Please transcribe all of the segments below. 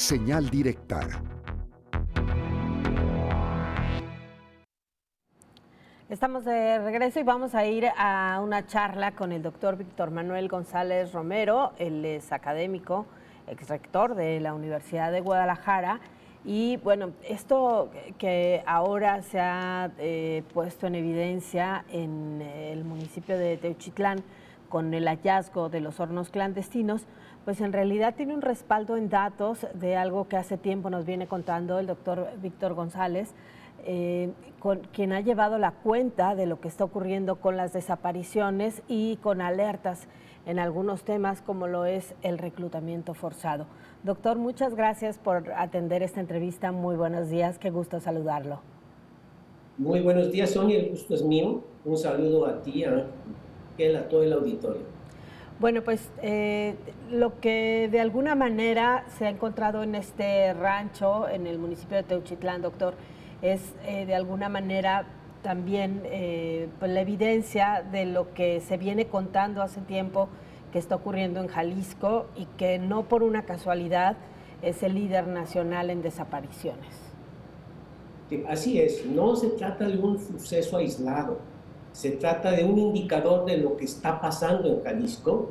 Señal directa. Estamos de regreso y vamos a ir a una charla con el doctor Víctor Manuel González Romero. Él es académico, exrector de la Universidad de Guadalajara. Y bueno, esto que ahora se ha puesto en evidencia en el municipio de Teuchitlán con el hallazgo de los hornos clandestinos, pues en realidad tiene un respaldo en datos de algo que hace tiempo nos viene contando el doctor Víctor González, quien ha llevado la cuenta de lo que está ocurriendo con las desapariciones y con alertas en algunos temas como lo es el reclutamiento forzado. Doctor, muchas gracias por atender esta entrevista. Muy buenos días, qué gusto saludarlo. Muy buenos días, Sonia, el gusto es mío. Un saludo a ti, a todo el auditorio. Bueno, pues lo que de alguna manera se ha encontrado en este rancho, en el municipio de Teuchitlán, doctor, es de alguna manera también pues la evidencia de lo que se viene contando hace tiempo que está ocurriendo en Jalisco y que no por una casualidad es el líder nacional en desapariciones. Sí, así es, no se trata de un suceso aislado, se trata de un indicador de lo que está pasando en Jalisco.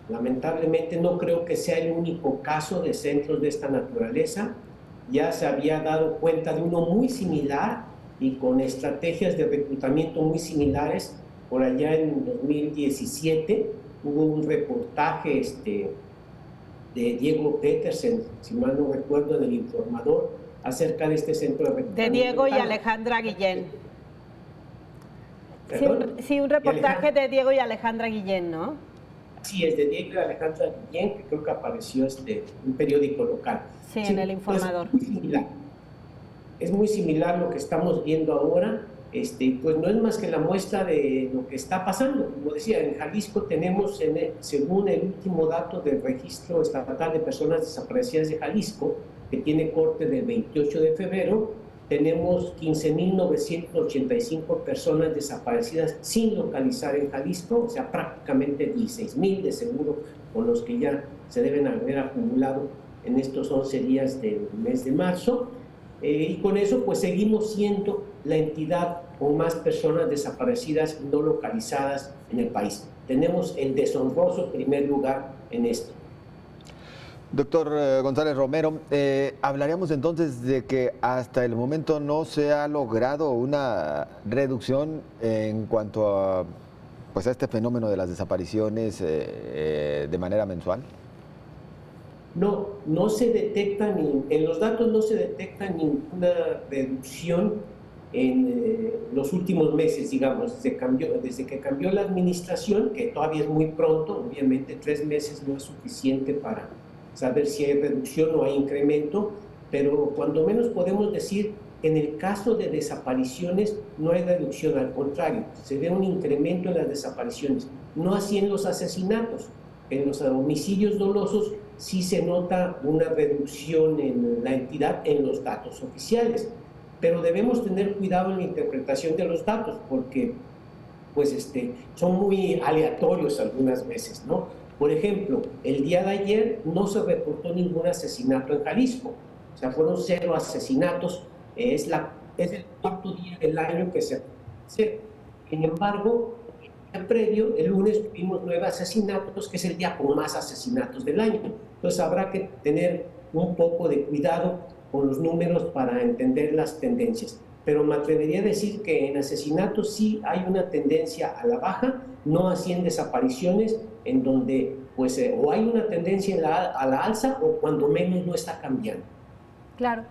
Lamentablemente no creo que sea el único caso de centros de esta naturaleza. Ya se había dado cuenta de uno muy similar y con estrategias de reclutamiento muy similares. Por allá en 2017 hubo un reportaje de Diego Petersen, si mal no recuerdo, del Informador, acerca de este centro de reclutamiento. De Diego y Alejandra Guillén. Sí, un reportaje de Diego y Alejandra Guillén, ¿no? Sí, es de Diego y Alejandra Guillén, que creo que apareció en un periódico local. Sí, en el Informador. Es muy similar lo que estamos viendo ahora. Pues no es más que la muestra de lo que está pasando. Como decía, en Jalisco tenemos, según el último dato del Registro Estatal de Personas Desaparecidas de Jalisco, que tiene corte del 28 de febrero, tenemos 15.985 personas desaparecidas sin localizar en Jalisco, o sea, prácticamente 16.000 de seguro, con los que ya se deben haber acumulado en estos 11 días del mes de marzo. Y con eso pues seguimos siendo la entidad con más personas desaparecidas no localizadas en el país. Tenemos el deshonroso primer lugar en esto. Doctor González Romero, hablaríamos entonces de que hasta el momento no se ha logrado una reducción en cuanto a, pues, a este fenómeno de las desapariciones de manera mensual. No se detecta, en los datos no se detecta ninguna reducción en los últimos meses, digamos, desde que cambió la administración, que todavía es muy pronto, obviamente 3 meses no es suficiente para saber si hay reducción o hay incremento, pero cuando menos podemos decir que en el caso de desapariciones no hay reducción, al contrario, se ve un incremento en las desapariciones, no así en los asesinatos. En los homicidios dolosos sí se nota una reducción en la entidad en los datos oficiales, pero debemos tener cuidado en la interpretación de los datos porque pues, son muy aleatorios algunas veces, ¿no? Por ejemplo, el día de ayer no se reportó ningún asesinato en Jalisco, o sea, fueron 0 asesinatos, es el 4º día del año que se hace. Sin embargo, previo, el lunes tuvimos 9 asesinatos, que es el día con más asesinatos del año. Entonces habrá que tener un poco de cuidado con los números para entender las tendencias. Pero me atrevería a decir que en asesinatos sí hay una tendencia a la baja, no así en desapariciones, en donde pues o hay una tendencia a la alza o cuando menos no está cambiando. Claro.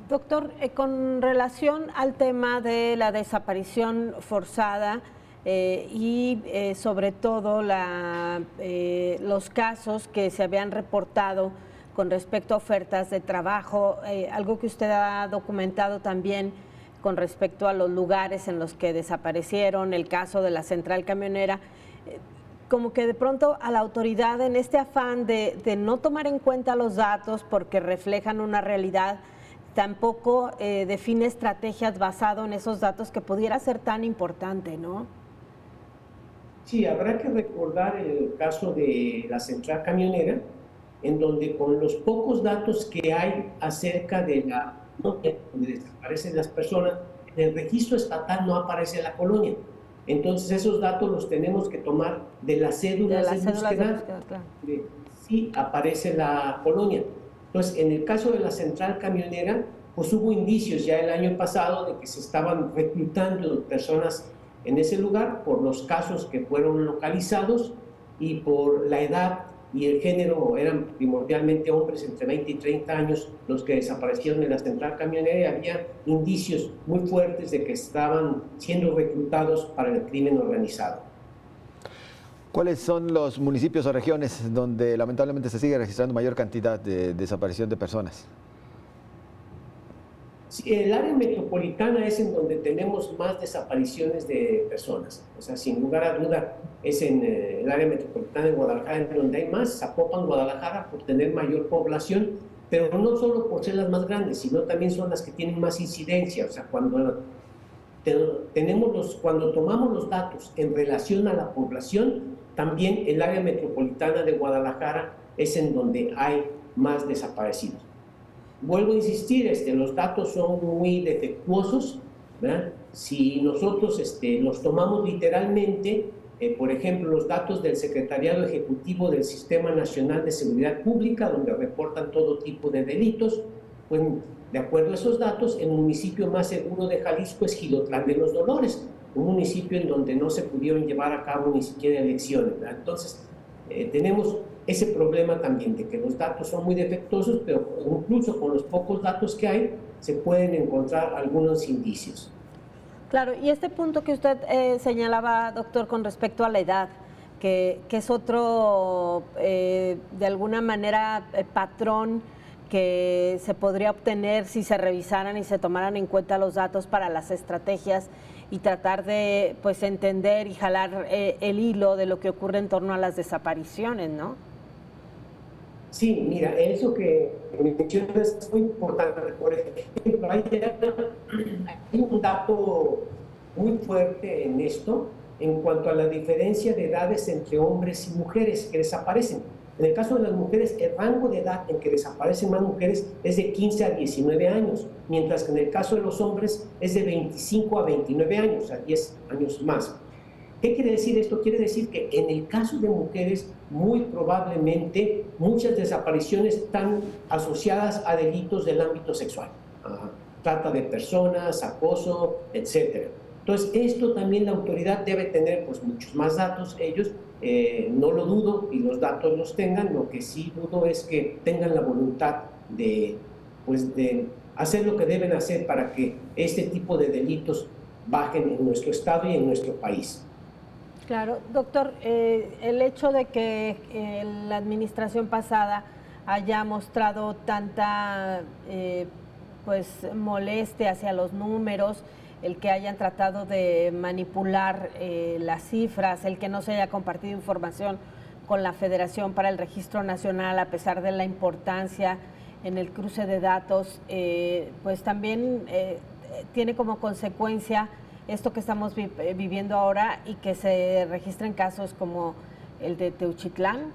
Doctor, con relación al tema de la desaparición forzada, y sobre todo los casos que se habían reportado con respecto a ofertas de trabajo, algo que usted ha documentado también con respecto a los lugares en los que desaparecieron, el caso de la central camionera, como que de pronto a la autoridad en este afán de no tomar en cuenta los datos porque reflejan una realidad, tampoco define estrategias basado en esos datos que pudiera ser tan importante, ¿no? Sí, habrá que recordar el caso de la central camionera, en donde con los pocos datos que hay acerca de la donde desaparecen las personas, en el registro estatal no aparece la colonia. Entonces esos datos los tenemos que tomar de las cédulas de búsqueda, claro. Sí aparece la colonia. Entonces, en el caso de la central camionera, pues hubo indicios ya el año pasado de que se estaban reclutando personas en ese lugar por los casos que fueron localizados y por la edad y el género. Eran primordialmente hombres entre 20 y 30 años los que desaparecieron en la central camionera, y había indicios muy fuertes de que estaban siendo reclutados para el crimen organizado. ¿Cuáles son los municipios o regiones donde lamentablemente se sigue registrando mayor cantidad de desaparición de personas? Sí, el área metropolitana es en donde tenemos más desapariciones de personas. O sea, sin lugar a duda, es en el área metropolitana de Guadalajara en donde hay más. Zapopan, Guadalajara, por tener mayor población, pero no solo por ser las más grandes, sino también son las que tienen más incidencia. O sea, cuando tomamos los datos en relación a la población, también el área metropolitana de Guadalajara es en donde hay más desaparecidos. Vuelvo a insistir, los datos son muy defectuosos, ¿verdad? Si nosotros los tomamos literalmente, por ejemplo, los datos del Secretariado Ejecutivo del Sistema Nacional de Seguridad Pública, donde reportan todo tipo de delitos, pues de acuerdo a esos datos, el municipio más seguro de Jalisco es Jilotlán de los Dolores, un municipio en donde no se pudieron llevar a cabo ni siquiera elecciones, ¿verdad? Entonces, tenemos ese problema también de que los datos son muy defectuosos, pero incluso con los pocos datos que hay, se pueden encontrar algunos indicios. Claro, y este punto que usted señalaba, doctor, con respecto a la edad, que es otro, de alguna manera, patrón que se podría obtener si se revisaran y se tomaran en cuenta los datos para las estrategias y tratar de, pues, entender y jalar el hilo de lo que ocurre en torno a las desapariciones, ¿no? Sí, mira, eso que mencionas es muy importante. Por ejemplo, hay un dato muy fuerte en esto en cuanto a la diferencia de edades entre hombres y mujeres que desaparecen. En el caso de las mujeres, el rango de edad en que desaparecen más mujeres es de 15 a 19 años, mientras que en el caso de los hombres es de 25 a 29 años, a 10 años más. ¿Qué quiere decir esto? Quiere decir que en el caso de mujeres, muy probablemente muchas desapariciones están asociadas a delitos del ámbito sexual, trata de personas, acoso, etc. Entonces, esto también la autoridad debe tener, pues, muchos más datos ellos. No lo dudo y los datos los tengan. Lo que sí dudo es que tengan la voluntad de hacer lo que deben hacer para que este tipo de delitos bajen en nuestro estado y en nuestro país. Claro, doctor, el hecho de que la administración pasada haya mostrado tanta molestia hacia los números, el que hayan tratado de manipular las cifras, el que no se haya compartido información con la Federación para el Registro Nacional, a pesar de la importancia en el cruce de datos, pues también tiene como consecuencia esto que estamos viviendo ahora y que se registren casos como el de Teuchitlán.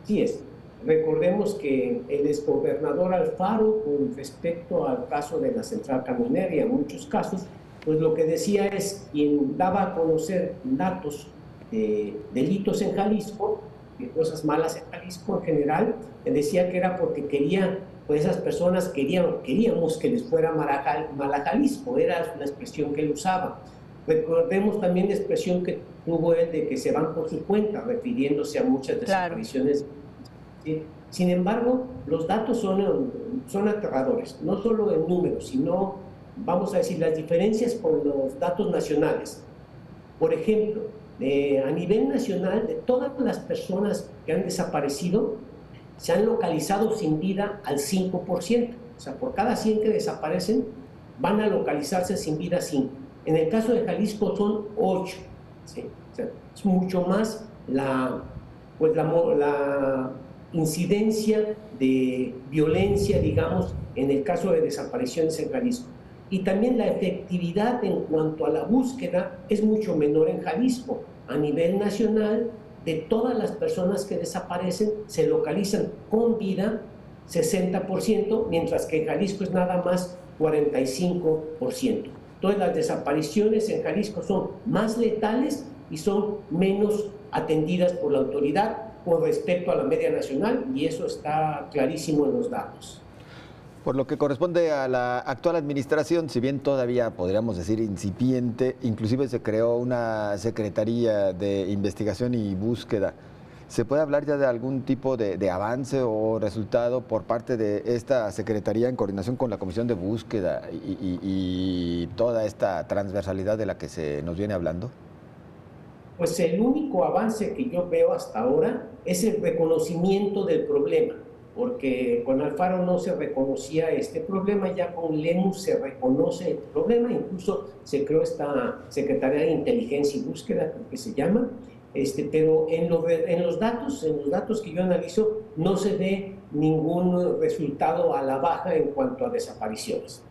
Sí es. Recordemos que el exgobernador Alfaro, con respecto al caso de la central camionera y a muchos casos, pues lo que decía es, quien daba a conocer datos de delitos en Jalisco, de cosas malas en Jalisco en general, decía que era porque quería, pues esas personas queríamos que les fuera mal a Jalisco, era la expresión que él usaba. Recordemos también la expresión que tuvo él de que se van por su cuenta, refiriéndose a muchas desapariciones. Claro. ¿Sí? Sin embargo, los datos son aterradores, no solo en números, sino, vamos a decir, las diferencias con los datos nacionales. Por ejemplo, a nivel nacional, de todas las personas que han desaparecido, se han localizado sin vida al 5%. O sea, por cada 100 que desaparecen, van a localizarse sin vida 5. En el caso de Jalisco son 8. ¿Sí? O sea, es mucho más la incidencia de violencia, digamos, en el caso de desapariciones en Jalisco. Y también la efectividad en cuanto a la búsqueda es mucho menor en Jalisco. A nivel nacional, de todas las personas que desaparecen se localizan con vida 60%, mientras que en Jalisco es nada más 45%. Entonces las desapariciones en Jalisco son más letales y son menos atendidas por la autoridad con respecto a la media nacional, y eso está clarísimo en los datos. Por lo que corresponde a la actual administración, si bien todavía podríamos decir incipiente, inclusive se creó una Secretaría de Investigación y Búsqueda. ¿Se puede hablar ya de algún tipo de avance o resultado por parte de esta Secretaría en coordinación con la Comisión de Búsqueda y toda esta transversalidad de la que se nos viene hablando? Pues el único avance que yo veo hasta ahora es el reconocimiento del problema, porque con Alfaro no se reconocía este problema, ya con Lemus se reconoce el problema, incluso se creó esta Secretaría de Inteligencia y Búsqueda, creo que se llama, pero en los datos que yo analizo no se ve ningún resultado a la baja en cuanto a desapariciones.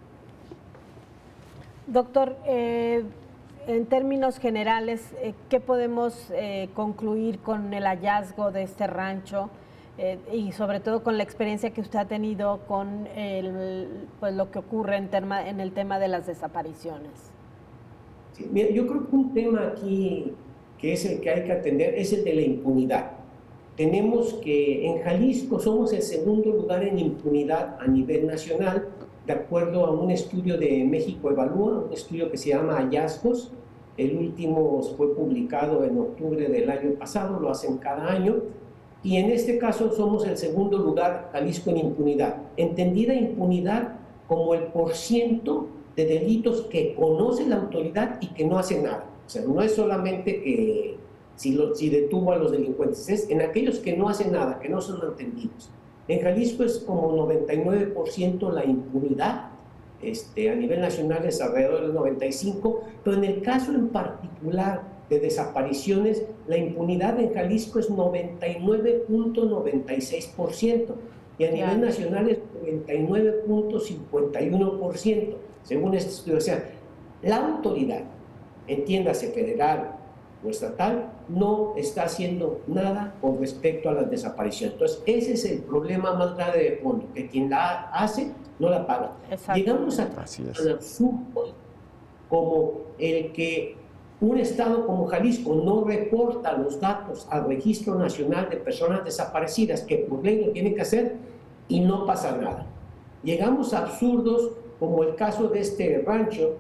Doctor, en términos generales, ¿qué podemos concluir con el hallazgo de este rancho y sobre todo con la experiencia que usted ha tenido con pues lo que ocurre en el tema de las desapariciones? Sí, mira, yo creo que un tema aquí que es el que hay que atender es el de la impunidad. Tenemos que en Jalisco somos el segundo lugar en impunidad a nivel nacional, de acuerdo a un estudio de México Evalúa, un estudio que se llama Hallazgos. El último fue publicado en octubre del año pasado, lo hacen cada año, y en este caso somos el segundo lugar, Jalisco, en impunidad. Entendida impunidad como el porciento de delitos que conoce la autoridad y que no hace nada. O sea, no es solamente que si detuvo a los delincuentes, es en aquellos que no hacen nada, que no son atendidos. En Jalisco es como 99% la impunidad, a nivel nacional es alrededor del 95%, pero en el caso en particular de desapariciones, la impunidad en Jalisco es 99.96%, y a nivel nacional es 99.51%, según este estudio. O sea, la autoridad, entiéndase federal o estatal, no está haciendo nada con respecto a las desapariciones. Entonces, ese es el problema más grave de fondo, que quien la hace no la paga. Llegamos al absurdo como el que un estado como Jalisco no reporta los datos al Registro Nacional de Personas Desaparecidas, que por ley lo tiene que hacer, y no pasa nada. Llegamos a absurdos como el caso de este rancho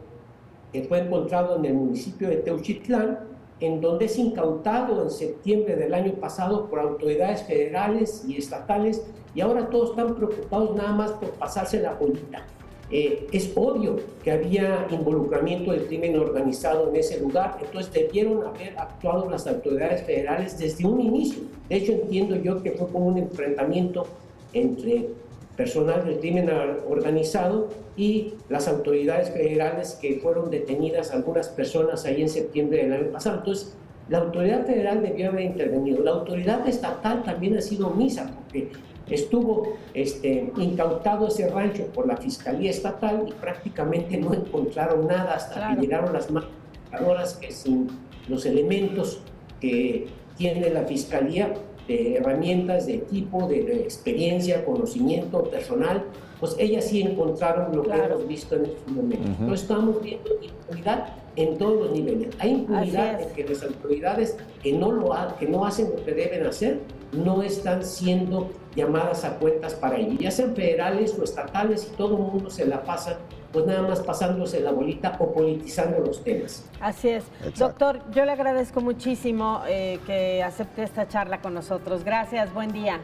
que fue encontrado en el municipio de Teuchitlán, en donde es incautado en septiembre del año pasado por autoridades federales y estatales, y ahora todos están preocupados nada más por pasarse la bolita. Es obvio que había involucramiento del crimen organizado en ese lugar, entonces debieron haber actuado las autoridades federales desde un inicio. De hecho, entiendo yo que fue como un enfrentamiento entre personal del crimen organizado y las autoridades federales, que fueron detenidas algunas personas ahí en septiembre del año pasado. Entonces, la autoridad federal debió haber intervenido. La autoridad estatal también ha sido omisa, porque estuvo incautado ese rancho por la Fiscalía Estatal y prácticamente no encontraron nada hasta que llegaron las magistradoras, que sin los elementos que tiene la Fiscalía, de herramientas, de equipo, de experiencia, conocimiento personal, pues ellas sí encontraron lo que hemos visto en este momento. Entonces estamos viendo impunidad en todos los niveles. Hay impunidad en que las autoridades que no hacen lo que deben hacer no están siendo llamadas a cuentas para ello, ya sean federales o estatales, y todo el mundo se la pasa pues nada más pasándose la bolita o politizando los temas. Así es. Exacto. Doctor, yo le agradezco muchísimo que acepte esta charla con nosotros. Gracias, buen día.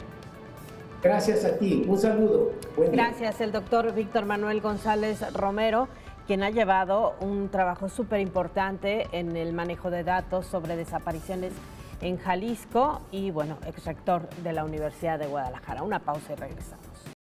Gracias a ti, un saludo. Buen día. Gracias, el doctor Víctor Manuel González Romero, quien ha llevado un trabajo súper importante en el manejo de datos sobre desapariciones en Jalisco y, bueno, exrector de la Universidad de Guadalajara. Una pausa y regresamos.